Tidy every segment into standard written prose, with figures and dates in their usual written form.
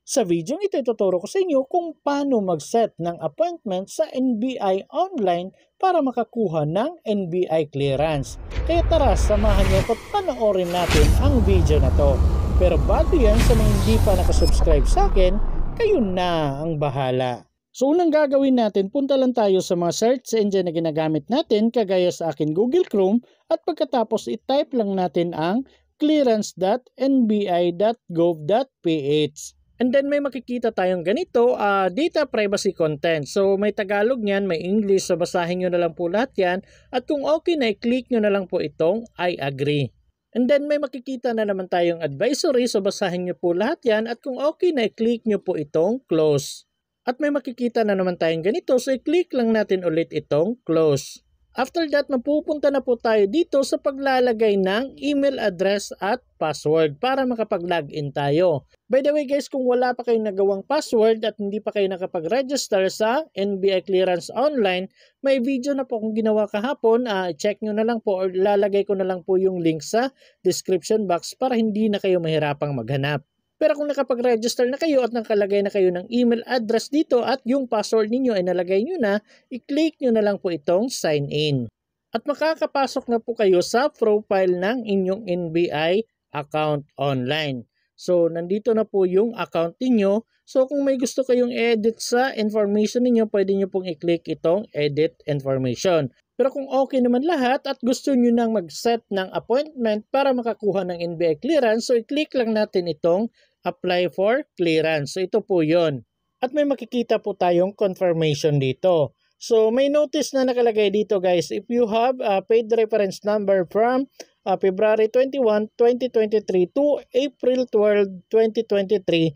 Sa video ito, ituturo ko sa inyo kung paano mag-set ng appointment sa NBI online para makakuha ng NBI clearance. Kaya tara, samahan niyo at panoorin natin ang video na to. Pero bago yan, sa mga hindi pa nakasubscribe sa akin, kayo na ang bahala. So unang gagawin natin, punta lang tayo sa mga search engine na ginagamit natin, kagaya sa akin Google Chrome, at pagkatapos i-type lang natin ang clearance.nbi.gov.ph. And then may makikita tayong ganito, data privacy content. So may Tagalog niyan, may English, so basahin nyo na lang po lahat yan. At kung okay na, i-click nyo na lang po itong I agree. And then may makikita na naman tayong advisory, so basahin nyo po lahat yan. At kung okay na, i-click nyo po itong close. At may makikita na naman tayong ganito, so i-click lang natin ulit itong close. After that, mapupunta na po tayo dito sa paglalagay ng email address at password para makapag-login tayo. By the way guys, kung wala pa kayong nagawang password at hindi pa kayo nakapag-register sa NBI Clearance Online, may video na po akong ginawa kahapon. Check nyo na lang po or lalagay ko na lang po yung link sa description box para hindi na kayo mahirapang maghanap. Pero kung nakapag-register na kayo at nakalagay na kayo ng email address dito at yung password ninyo ay nalagay nyo na, i-click nyo na lang po itong sign in. At makakapasok na po kayo sa profile ng inyong NBI account online. So nandito na po yung account niyo. So kung may gusto kayong edit sa information niyo, pwede nyo pong i-click itong edit information. Pero kung okay naman lahat at gusto nyo nang mag-set ng appointment para makakuha ng NBI clearance, so i-click lang natin itong apply for clearance. So ito po yon. At may makikita po tayong confirmation dito. So may notice na nakalagay dito guys, if you have a paid reference number from February 21, 2023 to April 12, 2023,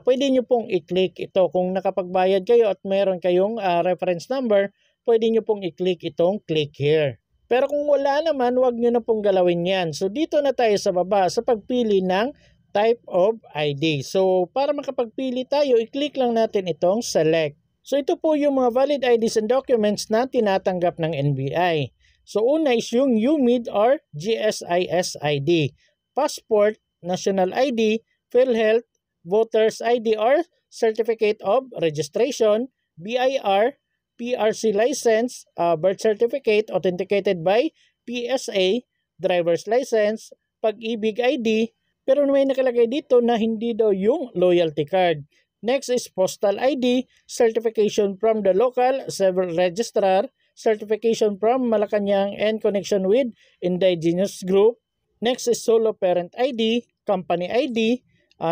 pwede nyo pong i-click ito. Kung nakapagbayad kayo at meron kayong reference number, pwede nyo pong i-click itong click here. Pero kung wala naman, huwag nyo na pong galawin yan. So dito na tayo sa baba sa pagpili ng type of ID. So para makapagpili tayo, i-click lang natin itong select. So ito po yung mga valid IDs and documents na tinatanggap ng NBI. So una is yung UMID or GSIS ID, Passport, National ID, PhilHealth, Voters ID or Certificate of Registration, BIR, PRC license, birth certificate authenticated by PSA, driver's license, Pag-ibig ID, pero may nakalagay dito na hindi daw yung loyalty card. Next is postal ID, certification from the local civil registrar, certification from Malacanang and connection with indigenous group. Next is solo parent ID, company ID,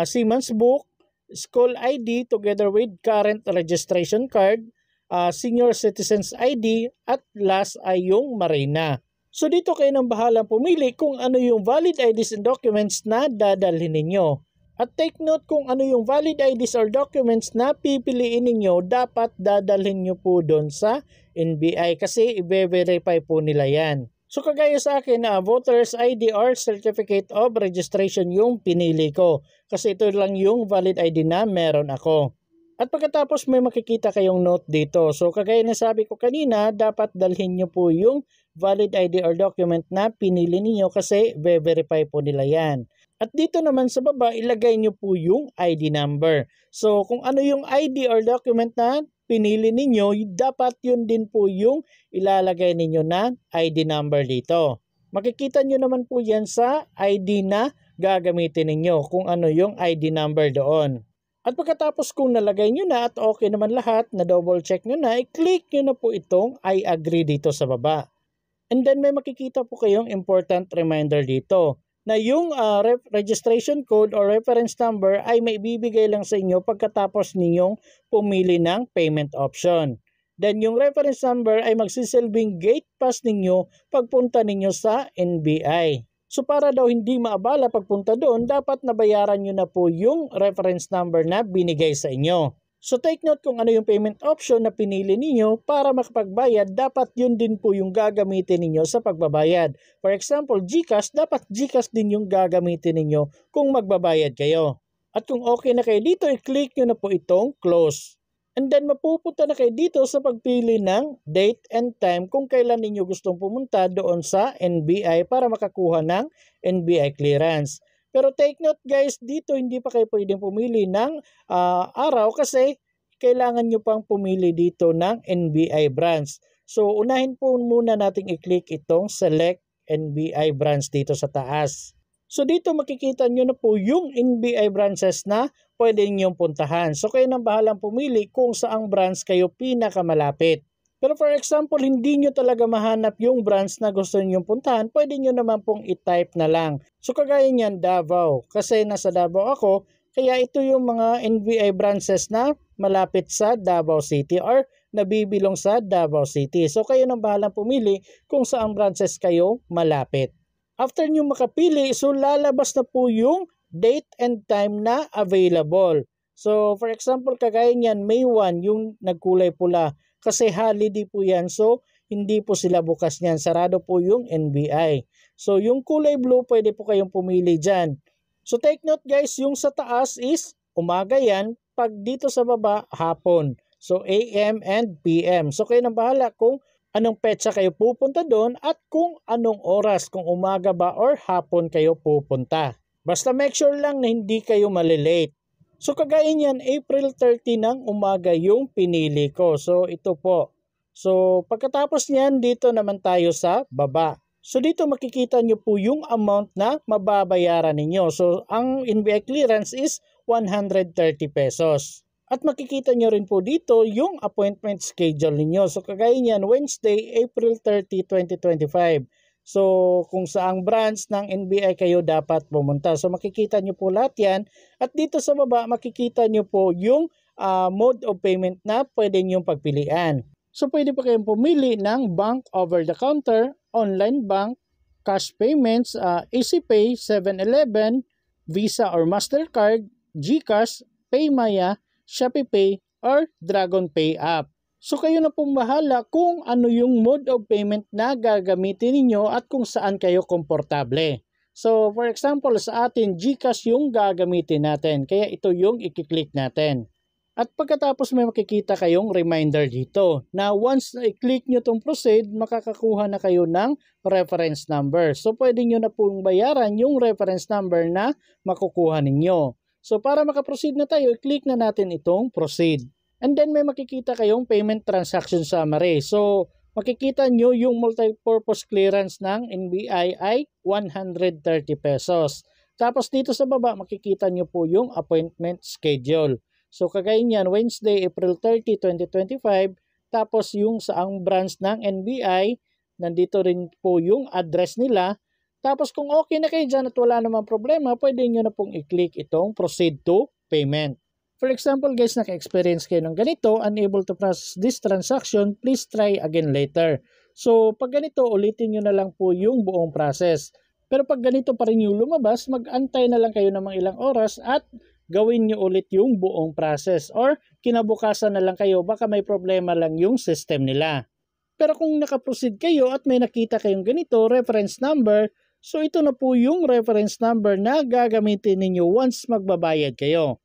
Siemens book, school ID together with current registration card, senior citizens ID, at last ay yung Marina. So dito kayo nang bahalang pumili kung ano yung valid IDs and documents na dadalhin ninyo. At take note kung ano yung valid IDs or documents na pipiliin ninyo, dapat dadalhin nyo po doon sa NBI kasi i-verify po nila yan. So kagaya sa akin, Voters ID or Certificate of Registration yung pinili ko kasi ito lang yung valid ID na meron ako. At pagkatapos may makikita kayong note dito. So kagaya na sabi ko kanina, dapat dalhin nyo po yung valid ID or document na pinili niyo kasi verify po nila yan. At dito naman sa baba, ilagay nyo po yung ID number. So kung ano yung ID or document na pinili ninyo, dapat yun din po yung ilalagay ninyo na ID number dito. Makikita nyo naman po yan sa ID na gagamitin ninyo kung ano yung ID number doon. At pagkatapos kung nalagay nyo na at okay naman lahat, na double check nyo na, i-click nyo na po itong I agree dito sa baba. And then may makikita po kayong important reminder dito na yung registration code or reference number ay may bibigay lang sa inyo pagkatapos ninyong pumili ng payment option. Then yung reference number ay magsisilbing gate pass ninyo pagpunta ninyo sa NBI. So para daw hindi maabala pagpunta doon, dapat nabayaran nyo na po yung reference number na binigay sa inyo. So take note kung ano yung payment option na pinili ninyo para makapagbayad, dapat yun din po yung gagamitin ninyo sa pagbabayad. For example, GCash, dapat GCash din yung gagamitin ninyo kung magbabayad kayo. At kung okay na kayo dito, i-click nyo na po itong close. And then mapupunta na kayo dito sa pagpili ng date and time kung kailan ninyo gustong pumunta doon sa NBI para makakuha ng NBI clearance. Pero take note guys, dito hindi pa kayo pwedeng pumili ng araw kasi kailangan nyo pang pumili dito ng NBI branch. So unahin po muna nating i-click itong select NBI branch dito sa taas. So dito makikita nyo na po yung NBI branches na pwede nyong puntahan. So kayo nang bahalang pumili kung saang branch kayo pinakamalapit. Pero for example, hindi nyo talaga mahanap yung branch na gusto nyong puntahan, pwede nyo naman pong i-type na lang. So kagaya niyan, Davao. Kasi nasa Davao ako, kaya ito yung mga NBI branches na malapit sa Davao City or nabibilong sa Davao City. So kayo nang bahalang pumili kung saang branches kayo malapit. After nyo makapili, so lalabas na po yung date and time na available. So for example, kagaya niyan, May 1 yung nagkulay pula. Kasi holiday po yan. So hindi po sila bukas niyan. Sarado po yung NBI. So yung kulay blue, pwede po kayong pumili dyan. So take note guys, yung sa taas is umaga yan. Pag dito sa baba, hapon. So AM and PM. So kayo nang bahala kung anong petsa kayo pupunta doon at kung anong oras, kung umaga ba or hapon kayo pupunta. Basta make sure lang na hindi kayo malilate. So kagaya niyan, April 30 ng umaga yung pinili ko. So ito po. So pagkatapos niyan, dito naman tayo sa baba. So dito makikita nyo po yung amount na mababayaran ninyo. So ang NBI clearance is 130 pesos. At makikita nyo rin po dito yung appointment schedule ninyo. So kagaya niyan, Wednesday, April 30, 2025. So kung saang branch ng NBI kayo dapat pumunta. So makikita nyo po lahat yan. At dito sa baba, makikita nyo po yung mode of payment na pwede nyong pagpilian. So pwede pa kayong pumili ng bank over the counter, online bank, cash payments, EasyPay, 7-Eleven, Visa or Mastercard, GCash, PayMaya, ShopeePay, or DragonPay app. So kayo na pong bahala kung ano yung mode of payment na gagamitin ninyo at kung saan kayo komportable. So for example, sa atin, GCash yung gagamitin natin. Kaya ito yung i-click natin. At pagkatapos may makikita kayong reminder dito na once na i-click nyo itong proceed, makakakuha na kayo ng reference number. So pwede nyo na pong bayaran yung reference number na makukuha ninyo. So para makaproceed na tayo, i-click na natin itong proceed. And then may makikita kayong payment transaction summary. So makikita nyo yung multi-purpose clearance ng NBI ay 130 pesos. Tapos dito sa baba makikita nyo po yung appointment schedule. So kagaya niyan, Wednesday, April 30, 2025. Tapos yung saang branch ng NBI, nandito rin po yung address nila. Tapos kung okay na kayo dyan at wala namang problema, pwede nyo na pong i-click itong proceed to payment. For example guys, naka-experience kayo ng ganito, unable to process this transaction, please try again later. So pag ganito, ulitin nyo na lang po yung buong process. Pero pag ganito pa rin yung lumabas, mag-antay na lang kayo ng mga ilang oras at gawin nyo ulit yung buong process. Or kinabukasan na lang kayo, baka may problema lang yung system nila. Pero kung nakaproceed kayo at may nakita kayong ganito, reference number, so ito na po yung reference number na gagamitin ninyo once magbabayad kayo.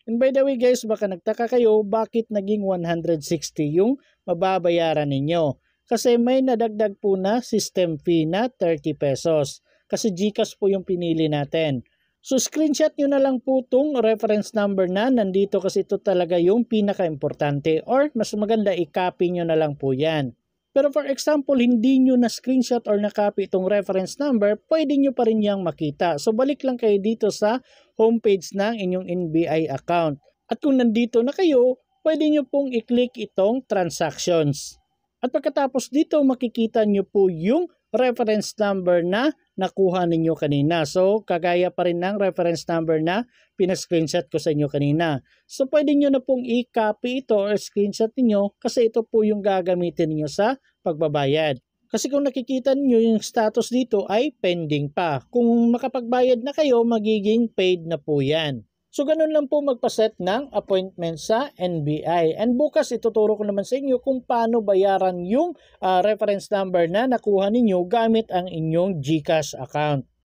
And by the way guys, baka nagtaka kayo bakit naging 160 yung mababayaran ninyo. Kasi may nadagdag po na system fee na 30 pesos. Kasi GCash po yung pinili natin. So screenshot nyo na lang po itong reference number na nandito kasi ito talaga yung pinaka-importante. Or mas maganda i-copy nyo na lang po yan. Pero for example, hindi nyo na screenshot or na-copy itong reference number, pwede nyo pa rin yang makita. So balik lang kayo dito sa homepage ng inyong NBI account. At kung nandito na kayo, pwede nyo pong i-click itong transactions. At pagkatapos dito, makikita nyo po yung reference number na nakuha ninyo kanina. So kagaya pa rin ng reference number na pinascreenshot ko sa inyo kanina. So pwede nyo na pong i-copy ito or screenshot niyo kasi ito po yung gagamitin niyo sa pagbabayad. Kasi kung nakikita niyo yung status dito ay pending pa. Kung makapagbayad na kayo, magiging paid na po yan. So ganun lang po magpaset ng appointment sa NBI. And bukas ituturo ko naman sa inyo kung paano bayaran yung reference number na nakuha ninyo gamit ang inyong GCash account.